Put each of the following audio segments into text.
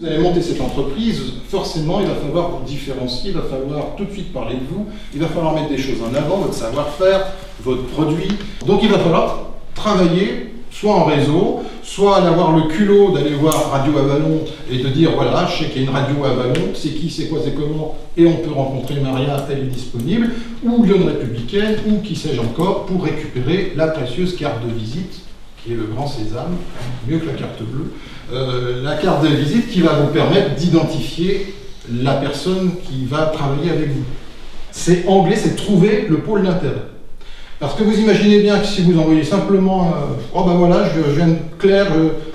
Vous allez monter cette entreprise, forcément il va falloir vous différencier, il va falloir tout de suite parler de vous, il va falloir mettre des choses en avant, votre savoir-faire, votre produit. Donc il va falloir travailler soit en réseau, soit en avoir le culot d'aller voir Radio Avalon et de dire voilà, je sais qu'il y a une radio à Avalon, c'est qui, c'est quoi, c'est comment, et on peut rencontrer Maria, elle est disponible, ou Lyon Républicaine, ou qui sais-je encore, pour récupérer la précieuse carte de visite, qui est le grand sésame, mieux que la carte bleue, la carte de visite qui va vous permettre d'identifier la personne qui va travailler avec vous. C'est anglais, c'est trouver le pôle d'intérêt. Parce que vous imaginez bien que si vous envoyez simplement oh ben voilà, je viens de Claire,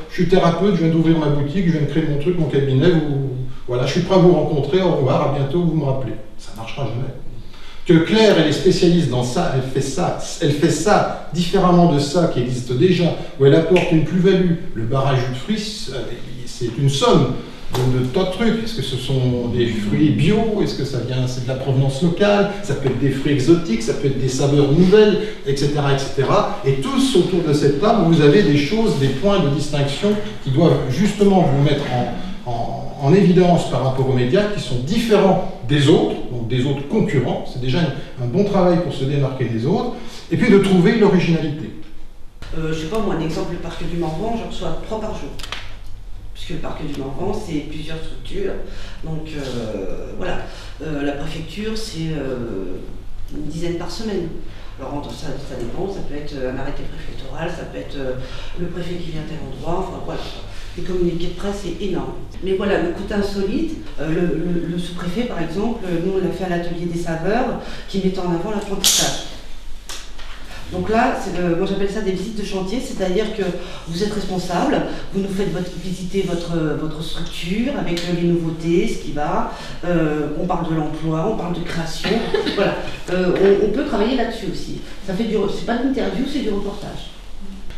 je suis thérapeute, je viens d'ouvrir ma boutique, je viens de créer mon truc, mon cabinet, voilà, je suis prêt à vous rencontrer, au revoir, à bientôt, vous me rappelez. Ça ne marchera jamais. Que Claire, elle est spécialiste dans ça, elle fait ça différemment de ça qui existe déjà, où elle apporte une plus-value. Le bar à jus de fruits, c'est une somme de tas de trucs. Est-ce que ce sont des fruits bio? Est-ce que ça vient, c'est de la provenance locale? Ça peut être des fruits exotiques, ça peut être des saveurs nouvelles, etc., etc. Et tous autour de cette table, vous avez des choses, des points de distinction qui doivent justement vous mettre en évidence par rapport aux médias qui sont différents des autres, donc des autres concurrents. C'est déjà un bon travail pour se démarquer des autres. Et puis de trouver l'originalité. Je sais pas, moi, un exemple, le parc du Morvan, j'en reçois 3 par jour. Puisque le parc du Morvan, c'est plusieurs structures. Donc voilà, la préfecture, c'est une dizaine par semaine. Alors ça dépend, ça peut être un arrêté préfectoral, ça peut être le préfet qui vient à tel endroit, enfin voilà. Les communiqués de presse, c'est énorme. Mais voilà, le côté insolite, le sous-préfet par exemple, nous on a fait à l'atelier des saveurs qui mettait en avant l'apprentissage. Donc là, moi j'appelle ça des visites de chantier, c'est-à-dire que vous êtes responsable, vous nous faites visiter votre structure avec les nouveautés, ce qui va, on parle de l'emploi, on parle de création, voilà. On peut travailler là-dessus aussi. C'est pas de l'interview, c'est du reportage.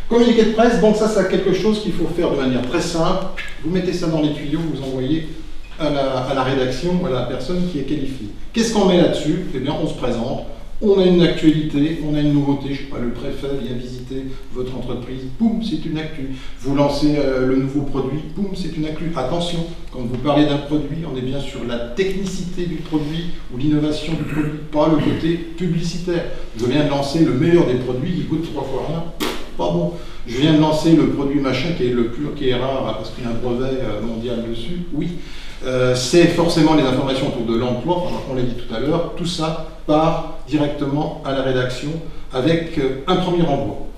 Communiqué de presse, donc ça c'est quelque chose qu'il faut faire de manière très simple. Vous mettez ça dans les tuyaux, vous envoyez à la rédaction, à la personne qui est qualifiée. Qu'est-ce qu'on met là-dessus? Eh bien, on se présente. On a une actualité, on a une nouveauté, je ne sais pas, le préfet vient visiter votre entreprise, boum, c'est une actu. Vous lancez le nouveau produit, boum, c'est une actu. Attention, quand vous parlez d'un produit, on est bien sur la technicité du produit ou l'innovation du produit, pas le côté publicitaire. Je viens de lancer le meilleur des produits qui coûte 3 fois rien, pas bon. Je viens de lancer le produit machin qui est rare parce qu'il y a un brevet mondial dessus, oui. C'est forcément les informations autour de l'emploi, on l'a dit tout à l'heure, tout ça part directement à la rédaction avec un premier envoi.